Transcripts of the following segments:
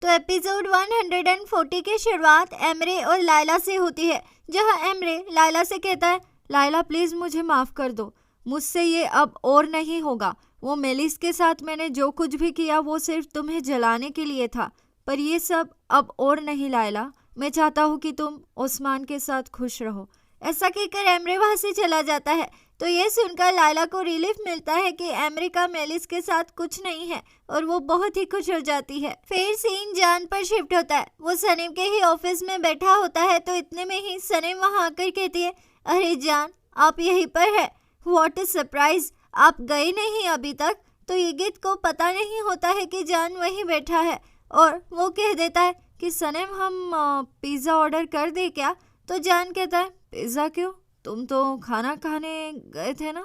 तो एपिसोड 140 की शुरुआत एमरे और लायला से होती है, जहां एमरे लायला से कहता है, लायला प्लीज मुझे माफ कर दो, मुझसे ये अब और नहीं होगा। वो मेलिस के साथ मैंने जो कुछ भी किया वो सिर्फ तुम्हें जलाने के लिए था, पर ये सब अब और नहीं लायला। मैं चाहता हूँ कि तुम ओस्मान के साथ खुश रहो। ऐसा कहकर एमरे वहां से चला जाता है। तो ये सुनकर लायला को रिलीफ मिलता है कि एमरे का मेलिस के साथ कुछ नहीं है और वो बहुत ही खुश हो जाती है। फिर सीन जान पर शिफ्ट होता है। वो सनीम के ही ऑफिस में बैठा होता है, तो इतने में ही सनीम वहां आकर कहती है, अरे जान आप यहीं पर है, व्हाट अ सरप्राइज, आप गए नहीं अभी तक। तो यगित को पता नहीं होता है कि जान वहीं बैठा है और वो कह देता है कि सनीम हम पिज्ज़ा ऑर्डर कर दे क्या। तो जान कहता है, पिज्ज़ा क्यों, तुम तो खाना खाने गए थे ना।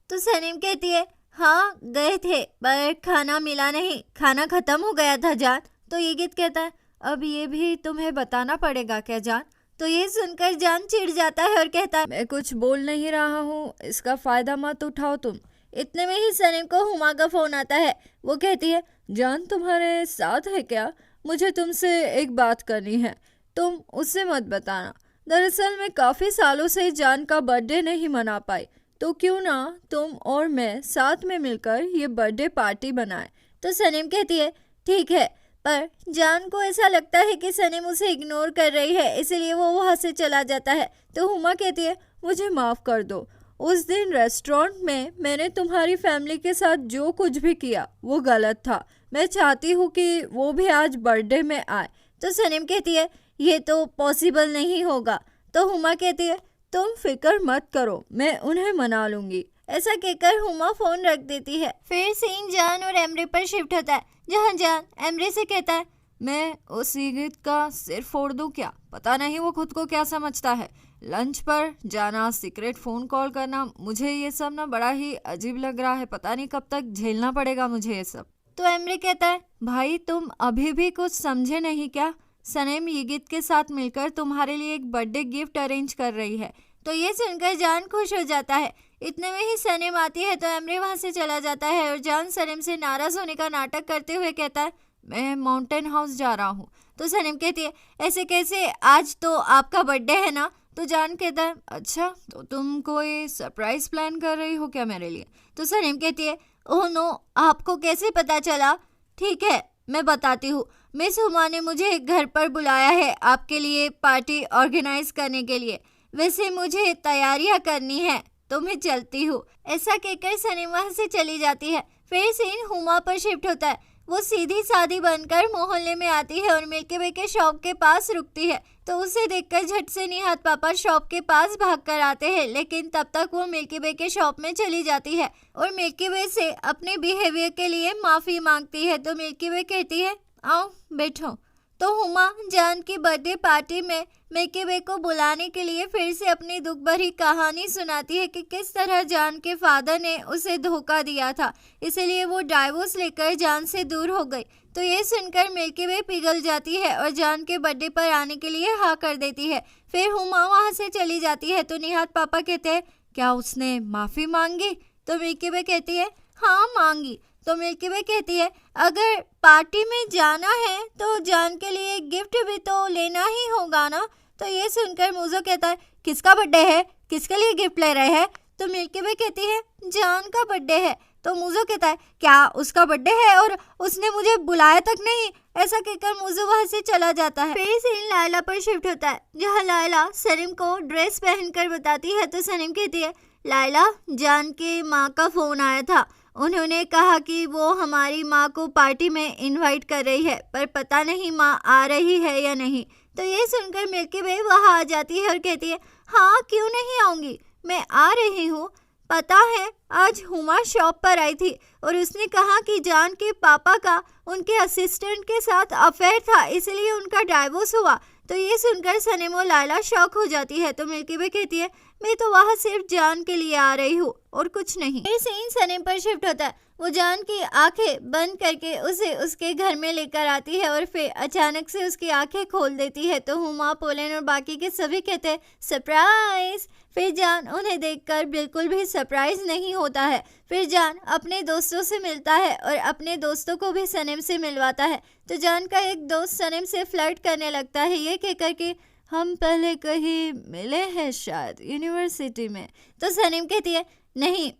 तो सनीम कहती है, हाँ गए थे पर खाना मिला नहीं, खाना खत्म हो गया था जान। तो ये गीत कहता है, अब ये भी तुम्हें बताना पड़ेगा क्या जान। तो ये सुनकर जान चिढ़ जाता है और कहता है, मैं कुछ बोल नहीं रहा हूँ, इसका फायदा मत उठाओ तुम। इतने में ही सनीम को हुमा का फोन आता है। वो कहती है, जान तुम्हारे साथ है क्या, मुझे तुमसे एक बात करनी है, तुम उससे मत बताना। दरअसल मैं काफ़ी सालों से जान का बर्थडे नहीं मना पाई, तो क्यों ना तुम और मैं साथ में मिलकर ये बर्थडे पार्टी बनाएं। तो सनीम कहती है, ठीक है, पर जान को ऐसा लगता है कि सनीम उसे इग्नोर कर रही है, इसलिए वो वहाँ से चला जाता है। तो हुमा कहती है, मुझे माफ़ कर दो, उस दिन रेस्टोरेंट में मैंने तुम्हारी फैमिली के साथ जो कुछ भी किया वो गलत था। मैं चाहती हूँ कि वो भी आज बर्थडे में आए। तो सनीम कहती है, ये तो पॉसिबल नहीं होगा। तो हुमा कहती है, तुम फिक्र मत करो, मैं उन्हें मना लूंगी। ऐसा कहकर हुमा फोन रख देती है। फिर सीन जान और एमरे पर शिफ्ट होता है, जहां जान एमरे से कहता है, मैं उस ईगित का सिर फोड़ दूं क्या, पता नहीं वो खुद को क्या समझता है। लंच पर जाना, सीक्रेट फोन कॉल करना, मुझे ये सब ना बड़ा ही अजीब लग रहा है, पता नहीं कब तक झेलना पड़ेगा मुझे ये सब। तो एमरे कहता है, भाई तुम अभी भी कुछ समझे नहीं क्या, सनीम यगित के साथ मिलकर तुम्हारे लिए एक बर्थडे गिफ्ट अरेंज कर रही है। तो ये सुनकर जान खुश हो जाता है। इतने में ही सनीम आती है, तो एमरे वहां से चला जाता है और जान सनीम से नाराज होने का नाटक करते हुए कहता है, मैं माउंटेन हाउस जा रहा हूँ। तो सनीम कहती है, ऐसे कैसे, आज तो आपका बर्थडे है ना। तो जान कहता है, अच्छा तो तुम कोई सरप्राइज प्लान कर रही हो क्या मेरे लिए। तो सनीम कहती है, ओह नो, आपको कैसे पता चला। ठीक है मैं बताती हूँ, मिस हुमा ने मुझे घर पर बुलाया है आपके लिए पार्टी ऑर्गेनाइज करने के लिए। वैसे मुझे तैयारियां करनी है तो मैं चलती हूँ। ऐसा कहकर सनीम वहाँ से चली जाती है। फिर सीन हुमा पर शिफ्ट होता है। वो सीधी सादी बनकर मोहल्ले में आती है और मिल्की वे के शॉप के पास रुकती है। तो उसे देखकर झट से निहात पापा शॉप के पास भाग कर आते हैं, लेकिन तब तक वो मिल्की वे के शॉप में चली जाती है और मिल्की वे से अपने बिहेवियर के लिए माफ़ी मांगती है। तो मिल्की वे कहती है, आओ बैठो। तो हुमा जान की बर्थडे पार्टी में मिल्की वे को बुलाने के लिए फिर से अपनी दुख भरी कहानी सुनाती है कि किस तरह जान के फादर ने उसे धोखा दिया था, इसलिए वो डाइवोर्स लेकर जान से दूर हो गई। तो ये सुनकर मिल्की वे पिघल जाती है और जान के बर्थडे पर आने के लिए हाँ कर देती है। फिर हुमा वहाँ से चली जाती है। तो निहात पापा कहते हैं, क्या उसने माफ़ी मांगी। तो मिल्की वे कहती है, हाँ मांगी। तो मिल्की वे कहती है, अगर पार्टी में जाना है तो जान के लिए गिफ्ट भी तो लेना ही होगा ना। तो ये सुनकर मुझो कहता है, किसका बर्थडे है, किसके लिए गिफ्ट ले रहे हैं। तो मिल्की वे कहती है, जान का बर्थडे है। तो मुझो कहता है, क्या उसका बर्थडे है और उसने मुझे बुलाया तक नहीं। ऐसा कहकर मुझो वहाँ से चला जाता है। फिर सीन लायला पर शिफ्ट होता है, जहाँ लायला सनीम को ड्रेस पहनकर बताती है। तो सनीम कहती है, लायला जान की माँ का फ़ोन आया था, उन्होंने कहा कि वो हमारी माँ को पार्टी में इनवाइट कर रही है, पर पता नहीं माँ आ रही है या नहीं। तो ये सुनकर मिल्की वे वहाँ आ जाती है और कहती है, हाँ क्यों नहीं आऊँगी, मैं आ रही हूँ। पता है आज हुमा शॉप पर आई थी और उसने कहा कि जान के पापा का उनके असिस्टेंट के साथ अफेयर था, इसलिए उनका डाइवोर्स हुआ। तो ये सुनकर सनीम और लायला शॉक हो जाती है। तो मिल्की वे कहती है, मैं तो वहाँ सिर्फ जान के लिए आ रही हूँ और कुछ नहीं। फिर सीन सनीम पर शिफ्ट होता है। वो जान की आंखें बंद करके उसे उसके घर में लेकर आती है और फिर अचानक से उसकी आंखें खोल देती है। तो हुमा, पोलन और बाकी के सभी कहते हैं सरप्राइज। फिर जान उन्हें देखकर बिल्कुल भी सरप्राइज नहीं होता है। फिर जान अपने दोस्तों से मिलता है और अपने दोस्तों को भी सनम से मिलवाता है। तो जान का एक दोस्त सनम से फ्लर्ट करने लगता है, ये कहकर कि हम पहले कहीं मिले हैं शायद यूनिवर्सिटी में। तो सनम कहती है नहीं,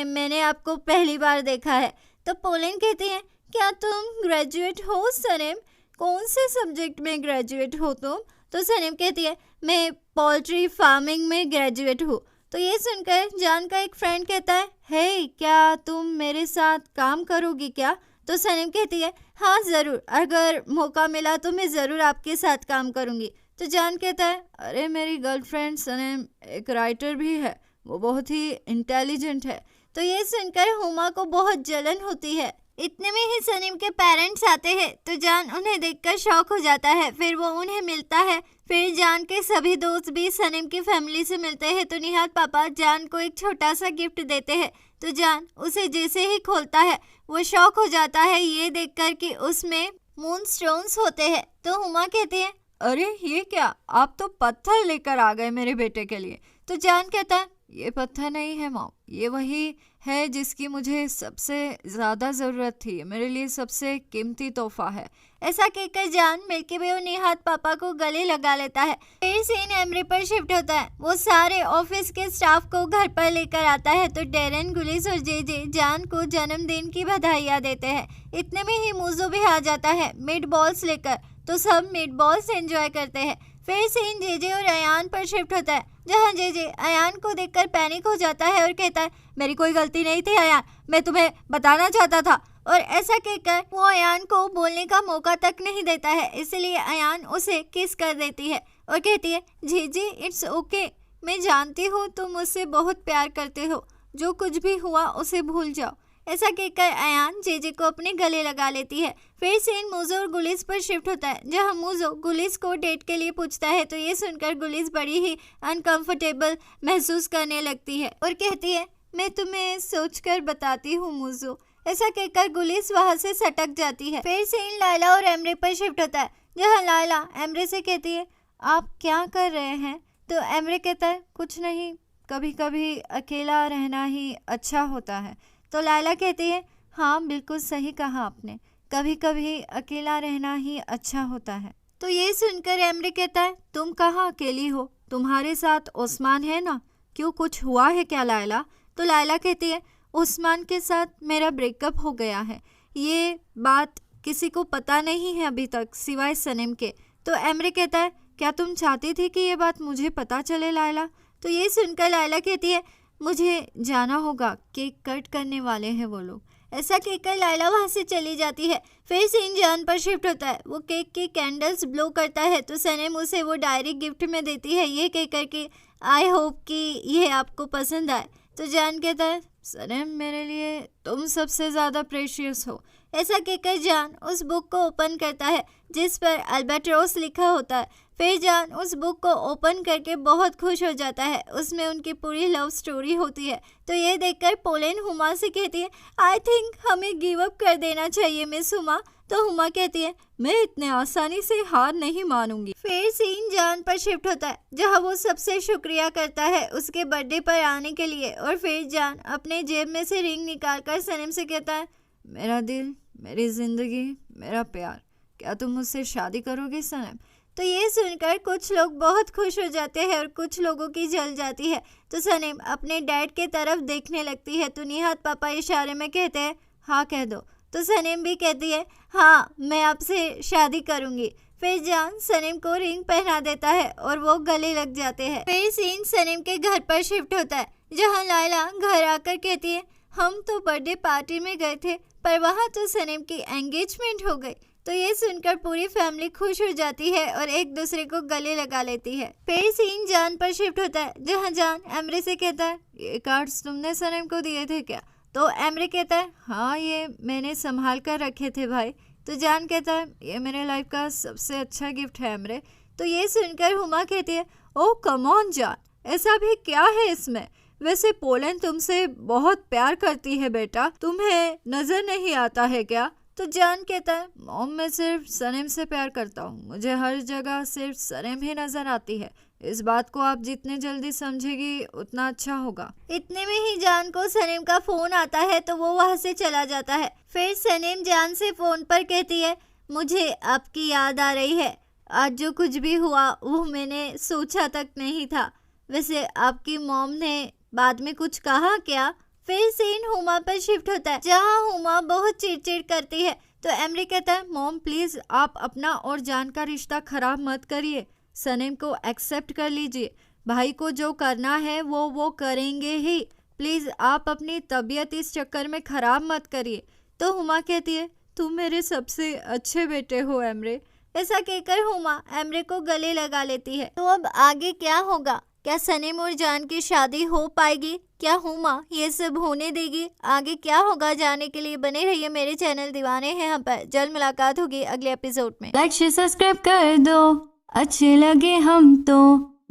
मैंने आपको पहली बार देखा है। तो पोलन कहती है क्या तुम ग्रेजुएट हो सनम? कौन से सब्जेक्ट में ग्रेजुएट हो तुम? तो सनम कहती है मैं पोल्ट्री फार्मिंग में ग्रेजुएट हूँ। तो ये सुनकर जान का एक फ्रेंड कहता है हे क्या तुम मेरे साथ काम करोगी क्या? तो सनम कहती है हाँ ज़रूर, अगर मौका मिला तो मैं ज़रूर आपके साथ काम करूँगी। तो जान कहता है अरे मेरी गर्लफ्रेंड सनम एक राइटर भी है, वो बहुत ही इंटेलिजेंट है। तो ये सुनकर हुमा को बहुत जलन होती है। इतने में ही सनम के पेरेंट्स आते हैं तो जान उन्हें देखकर शॉक हो जाता है। फिर वो उन्हें मिलता है। फिर जान के सभी दोस्त भी सनम की फैमिली से मिलते हैं। तो निहाद पापा जान को एक छोटा सा गिफ्ट देते हैं। तो जान उसे जैसे ही खोलता है वो शॉक हो जाता है ये देखकर कि उसमें मून स्टोन्स होते हैं। तो हुमा कहती है अरे ये क्या, आप तो पत्थर लेकर आ गए मेरे बेटे के लिए। तो जान कहता है ये पत्थर नहीं है मॉम, ये वही है जिसकी मुझे सबसे ज़्यादा ज़रूरत थी, मेरे लिए सबसे कीमती तोहफा है। ऐसा कहकर जान मिल्की वे और निहाद पापा को गले लगा लेता है। फिर सीन एमरी पर शिफ्ट होता है। वो सारे ऑफिस के स्टाफ को घर पर लेकर आता है। तो डेरन, गुलिस और जे जान को जन्मदिन की बधाइयाँ देते हैं। इतने में ही मूजो भी आ जाता है मीट बॉल्स लेकर। तो सब मीट बॉल्स एंजॉय करते हैं। फिर सीन जे और अयान पर शिफ्ट होता है, जहाँ जे अयान को देखकर पैनिक हो जाता है और कहता है मेरी कोई गलती नहीं थी अयान, मैं तुम्हें बताना चाहता था। और ऐसा कहकर वो अयान को बोलने का मौका तक नहीं देता है, इसलिए अयान उसे किस कर देती है और कहती है जी इट्स ओके, मैं जानती हूँ तुम मुझसे बहुत प्यार करते हो, जो कुछ भी हुआ उसे भूल जाओ। ऐसा कहकर अयान जे को अपने गले लगा लेती है। फिर सीन मूजो और गुलिस पर शिफ्ट होता है, जहां मूजो गुलिस को डेट के लिए पूछता है। तो ये सुनकर गुलिस बड़ी ही अनकंफर्टेबल महसूस करने लगती है और कहती है मैं तुम्हें सोचकर बताती हूँ मूजो। ऐसा कहकर गुलिस वहां से सटक जाती है। फिर सीन लायला और एमरे पर शिफ्ट होता है, जहाँ लायला एमरे से कहती है आप क्या कर रहे हैं? तो एमरे कहता है कुछ नहीं, कभी कभी अकेला रहना ही अच्छा होता है। तो लायला कहती है हाँ बिल्कुल सही कहा आपने, कभी कभी अकेला रहना ही अच्छा होता है। तो ये सुनकर एमरे कहता है तुम कहाँ अकेली हो, तुम्हारे साथ ओस्मान है ना, क्यों कुछ हुआ है क्या लायला? तो लायला कहती है ओस्मान के साथ मेरा ब्रेकअप हो गया है, ये बात किसी को पता नहीं है अभी तक सिवाय सनम के। तो एमरे कहता है क्या तुम चाहती थी कि ये बात मुझे पता चले लायला? तो ये सुनकर लायला कहती है मुझे जाना होगा, केक कट करने वाले हैं वो लोग। ऐसा कहकर लायला वहाँ से चली जाती है। फिर सीन जान पर शिफ्ट होता है, वो केक की कैंडल्स ब्लो करता है। तो सनम उसे वो डायरी गिफ्ट में देती है, ये कहकर कि आई होप कि ये आपको पसंद आए। तो जान कहता है सनम मेरे लिए तुम सबसे ज़्यादा प्रेशियस हो। ऐसा कहकर जान उस बुक को ओपन करता है जिस पर अल्बाट्रोस लिखा होता है। फिर जान उस बुक को ओपन करके बहुत खुश हो जाता है, उसमें उनकी पूरी लव स्टोरी होती है। तो ये देखकर पोलन हुमा से कहती है आई थिंक हमें गिव अप कर देना चाहिए मिस हुमा। तो हुमा कहती है मैं इतने आसानी से हार नहीं मानूंगी। फिर सीन जान पर शिफ्ट होता है, जहाँ वो सबसे शुक्रिया करता है उसके बर्थडे पर आने के लिए। और फिर जान अपने जेब में से रिंग निकालकर सनम से कहता है मेरा दिल, मेरी जिंदगी, मेरा प्यार, क्या तुम मुझसे शादी करोगी सनम? तो ये सुनकर कुछ लोग बहुत खुश हो जाते हैं और कुछ लोगों की जल जाती है। तो सनम अपने डैड के तरफ देखने लगती है। तो निहाद पापा इशारे में कहते हैं हाँ कह दो। तो सनम भी कहती है हाँ मैं आपसे शादी करूंगी। फिर जान सनम को रिंग पहना देता है और वो गले लग जाते हैं। फिर सीन सनम के घर पर शिफ्ट होता है, जहाँ लायला घर आकर कहती है हम तो बर्थडे पार्टी में गए थे पर वहाँ तो सनम की एंगेजमेंट हो गई। तो ये सुनकर पूरी फैमिली खुश हो जाती है और एक दूसरे को गले लगा लेती है। फिर सीन जान पर शिफ्ट होता है, जहाँ जान एमरे से कहता है ये कार्ड्स तुमने सनम को दिए थे क्या? तो एमरे कहता है हाँ ये मैंने संभाल कर रखे थे भाई। तो जान कहता है ये मेरे लाइफ का सबसे अच्छा गिफ्ट है एमरे। तो ये सुनकर हुमा कहती है ओह कम ऑन जान, ऐसा भी क्या है इसमें? वैसे पोलन तुमसे बहुत प्यार करती है बेटा, तुम्हें नजर नहीं आता है क्या? तो जान कहता है मॉम मैं सिर्फ सनीम से प्यार करता हूँ, मुझे हर जगह सिर्फ सनीम ही नजर आती है। इस बात को आप जितने जल्दी समझेगी उतना अच्छा होगा। इतने में ही जान को सनीम का फोन आता है तो वो वहाँ से चला जाता है। फिर सनीम जान से फोन पर कहती है मुझे आपकी याद आ रही है, आज जो कुछ भी हुआ वो मैंने सोचा तक नहीं था। वैसे आपकी मॉम ने बाद में कुछ कहा क्या? फिर सीन हुमा पर शिफ्ट होता है जहाँ हुमा बहुत चिड़चिड़ करती है तो एमरी कहता है मॉम प्लीज आप अपना और जान का रिश्ता खराब मत करिए, सनीम को एक्सेप्ट कर लीजिए, भाई को जो करना है वो करेंगे ही, प्लीज आप अपनी तबीयत इस चक्कर में खराब मत करिए। तो हुमा कहती है तुम मेरे सबसे अच्छे बेटे हो एमरे। ऐसा कहकर हुमा एमरे को गले लगा लेती है। तो अब आगे क्या होगा? क्या सनीम और जान की शादी हो पाएगी? क्या हुमा ये सब होने देगी? आगे क्या होगा जानने के लिए बने रहिए मेरे चैनल दीवाने हैं हम पर। जल्द मुलाकात होगी अगले एपिसोड में। लाइक शेयर सब्सक्राइब कर दो, अच्छे लगे हम तो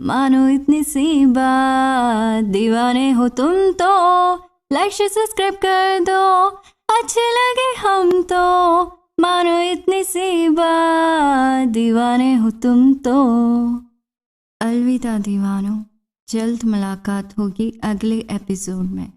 मानो इतनी सी बात, दीवाने हो तुम तो। लाइक शेयर सब्सक्राइब कर दो, अच्छे लगे हम तो मानो इतनी सी बात, दीवाने हो तुम तो। अलविदा दीवानों, जल्द मुलाकात होगी अगले एपिसोड में।